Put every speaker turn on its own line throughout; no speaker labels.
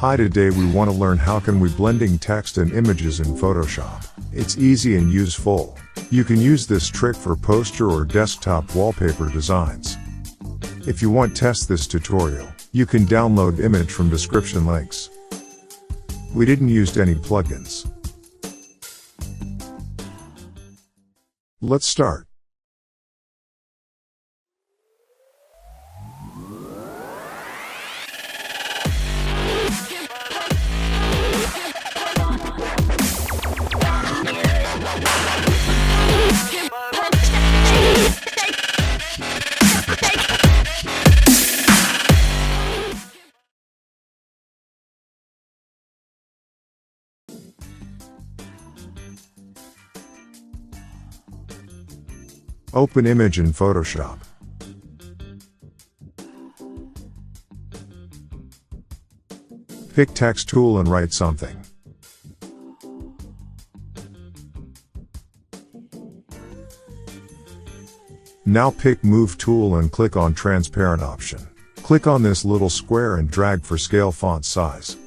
Hi, today we want to learn how can we blending text and images in Photoshop. It's easy and useful. You can use this trick for poster or desktop wallpaper designs. If you want to test this tutorial, you can download image from description links. We didn't use any plugins. Let's start. Open image in Photoshop. Pick text tool and write something. Now pick move tool and click on transparent option. Click on this little square and drag for scale font size.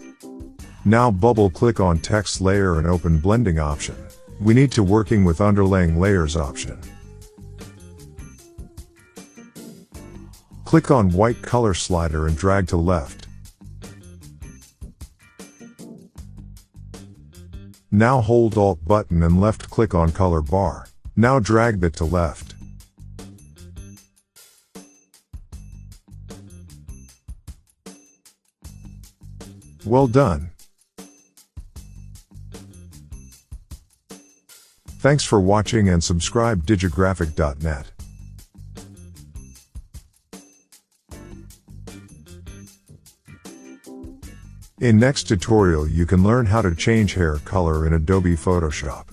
Now double click on text layer and open blending option. We need to working with underlaying layers option. Click on white color slider and drag to left. Now hold Alt button and left click on color bar. Now drag that to left. Well done. Thanks for watching and subscribe digigraphic.net. In next tutorial you can learn how to change hair color in Adobe Photoshop.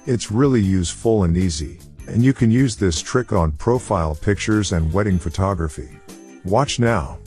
It's really useful and easy, and you can use this trick on profile pictures and wedding photography. Watch now.